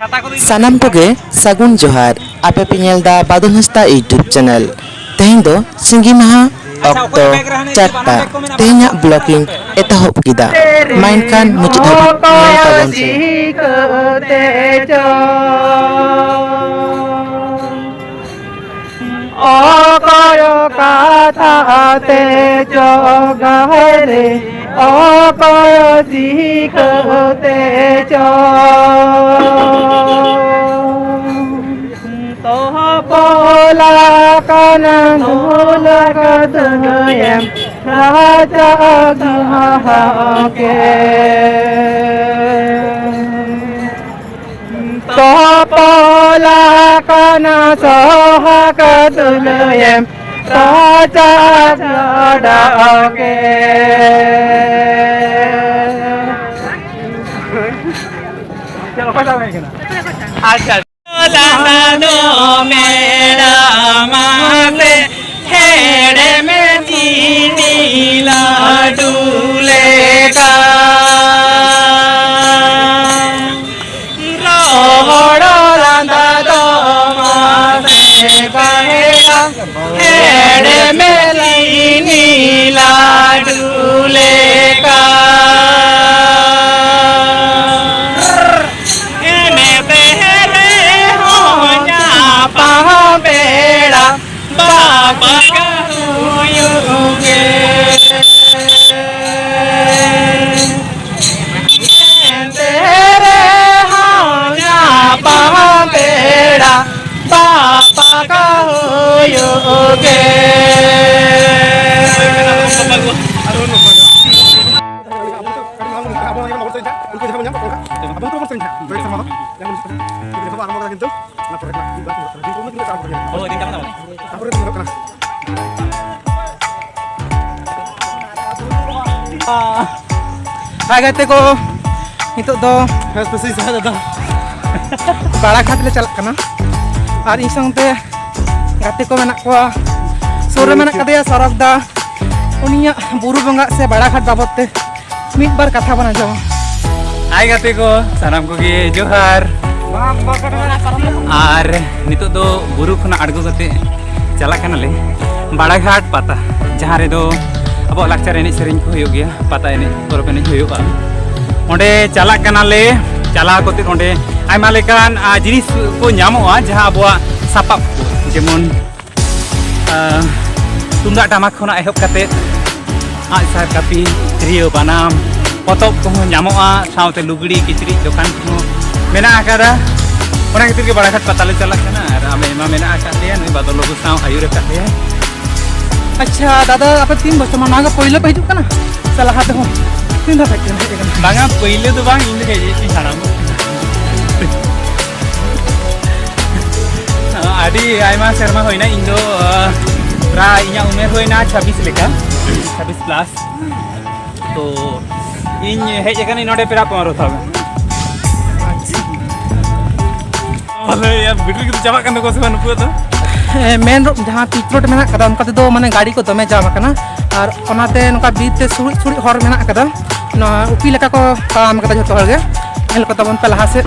Sanam koge sagun johar ape pinyal da badun hasta YouTube channel tehin do singi maha okto chatta tehnya blocking etahop kida mainkan muchit habit nyel tabon se Okayo kata te jogare Okayo dikhote cho Toha pola kana nula kadayam Raja gahake Topola kana soha kadayam Raja gahake चलो पता नहीं क्या अच्छा लानो मेरा माते हेड़े में चीनी लाडू लेका रोहड़ो लांदा दो माते कहेगा हेड़े में चीनी लाडू लेका Hai gate ko itu do spesies ada do Bara Ghat le chalak kana ar in sangte gate ko menak ko sore menak kadeya sarak da uniya buru bonga se Bara Ghat babot te mid bar katha bana jaw Hai gate ko sanam ko ge johar ar nitu do buru khona adgo gate chalak kana le Bara Ghat pata jahan re do abo lakchar ene sering ko hoyo gya pata ene porop ene hoyoga onde chalak kana le chala kote onde aima lekan jinis ko nyamoa jaha abo sapap ko jemon tumdak tamak khona ehop kate agsar kapi trio banam potop ko nyamoa saute lugdi kichri dokan ko mena akara ona kitir ke Bara Ghat pata le chalak kana ar ame ma mena akate ne badal logo saw ayure kate अच्छा दादा apa तीन बच्चों mana का पहले पहुँचू का ना salah hati हो तीन dah pakai ना banga पहले तो bang ini kayak ini salam adi aima serma hoina indo pra inya umer hoina 26 leka 26 plus to in hej ekan inode pera 15 thabe ole ya video gitu jawab kan ko se nupu to main road जहाँ pitch road में कदा उनका तो माने गाड़ी को दमे जाम कना और ओनाते नुका बीच ते सुड़ी सुड़ी हर में कदा न उपी लेका को काम कदा जतो हर गे हेल को तबन पे लहा से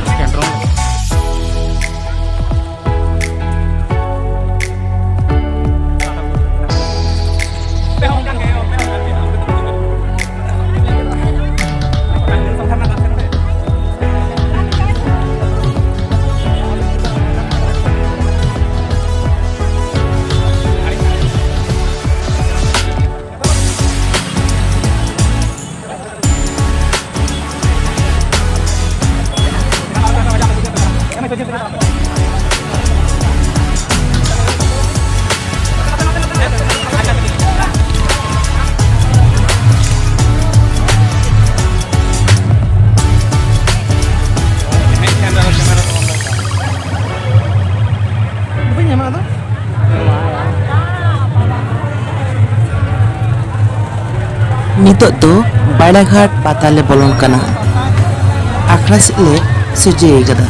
Nitok tu Bara Ghat pata le bolon kana akhra le suje gada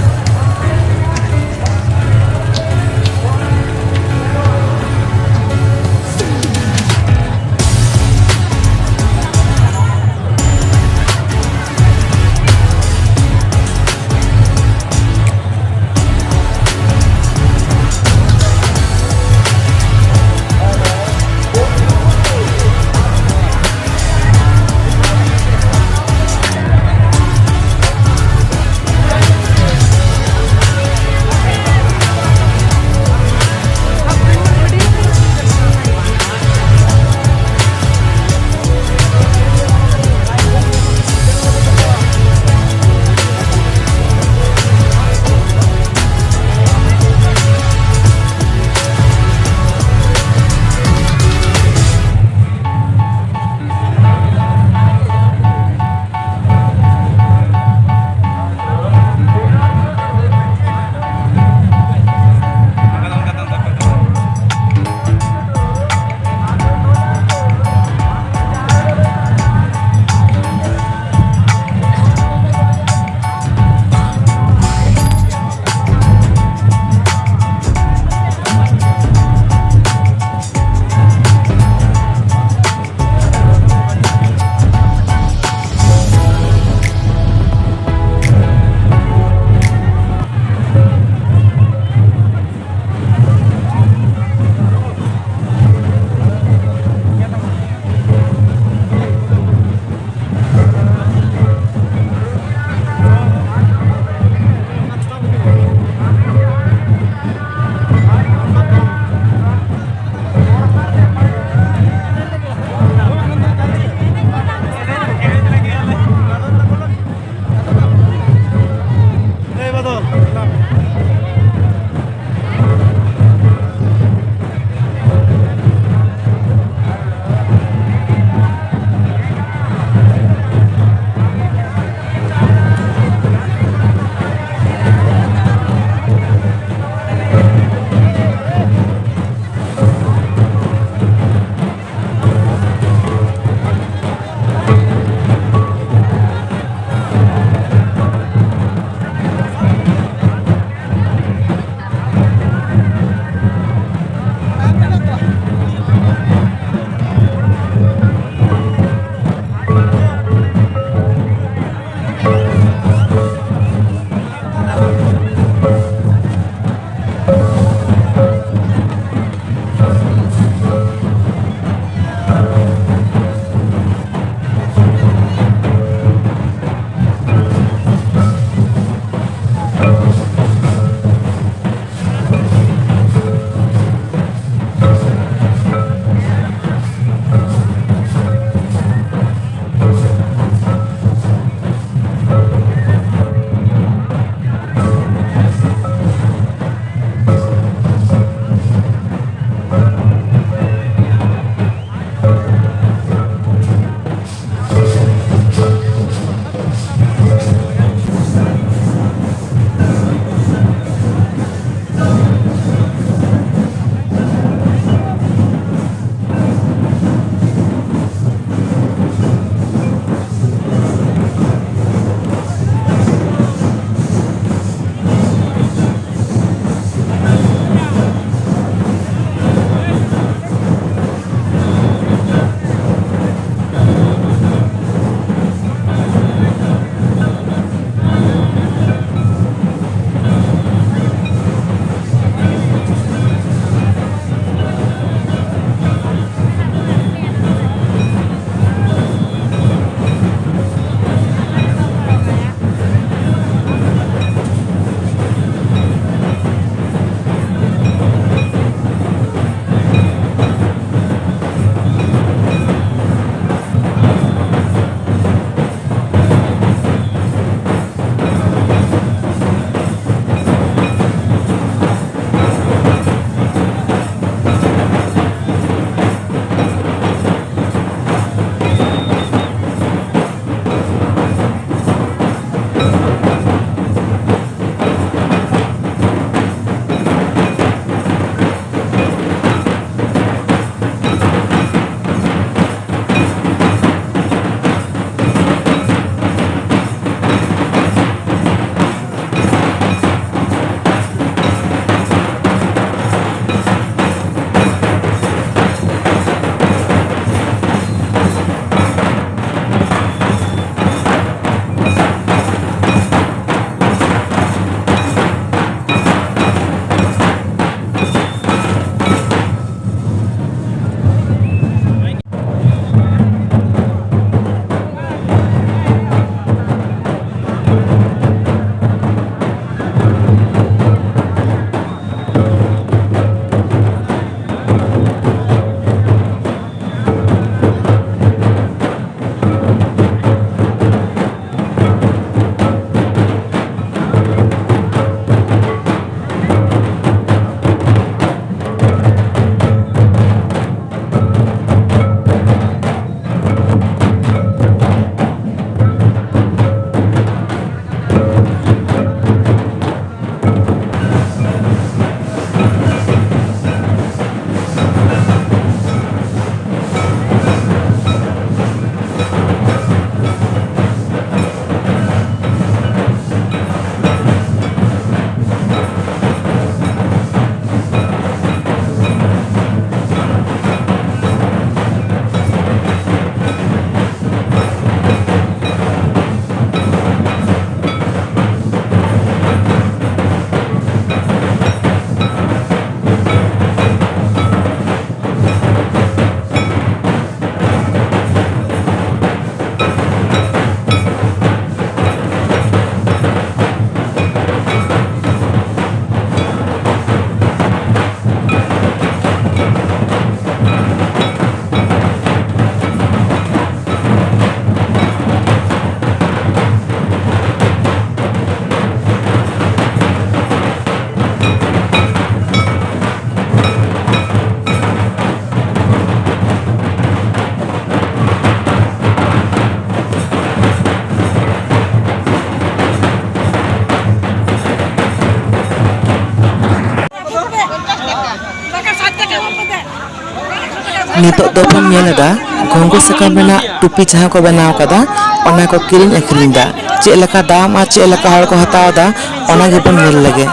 Nitok do pon nyel eda ghongo sakam renak tupi jahan ko benaw kada ona ko kiring akhring da ched leka dam ar ched leka hor ko hataw da ona ge pon nyel lege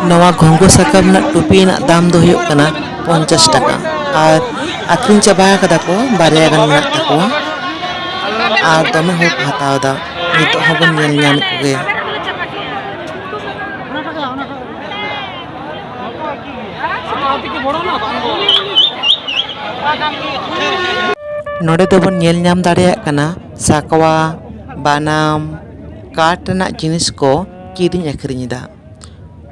Nawa ghongo sakam renak tupi renak dam do huyuk kana 50 taka ar akhring chaba kada ko barya gan menak takowa ar dome hor ko hataw da nitok hobon nyel nyam koge Node dobon nyel nyam dareyak kana sakwa banam kaat renak jinis ko kiring akhring da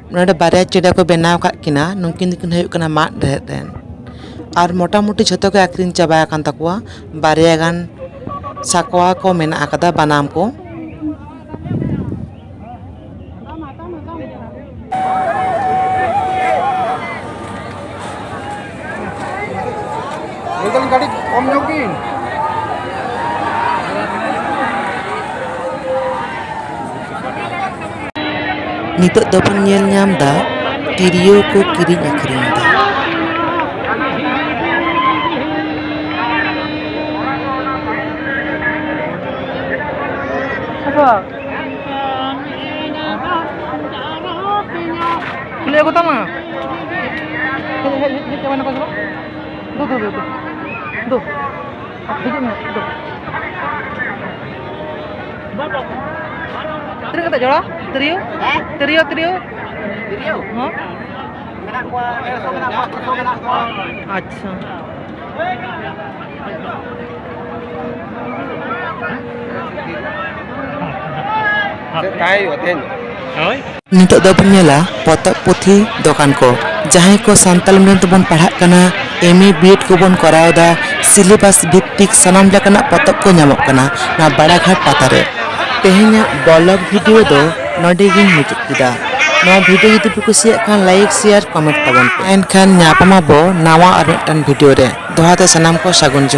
node barya cheda ko benaw kak kina nungkin dikin huyuk kana mat rehet ren ar mota moti jhoto ko akhring chaba akan takowa barya gan sakwa ko menak akada banam ko गाड़ी कम जोगिन Nitok dobon nyel nyam da tirio ko kiring akhring da apa kuliah aku tama hei mana pasal tuh hijau nih tuh Trio kata jola? Trio? Trio? Hah? Acha. Nitok do nyela potop puthi dokan ko jahay ko santal medium tebon padhak kana MA BEd ko bon koraw da syllabus bhittik sanam lekana potop ko nyamok kana na Bara Ghat Pata re tehenya blog video do node gi muchuk kida no video jodi pe kusiyak khan like share comment tabon pe enkhan nyapama bo nawa ar tan video re dohate sanam ko sagun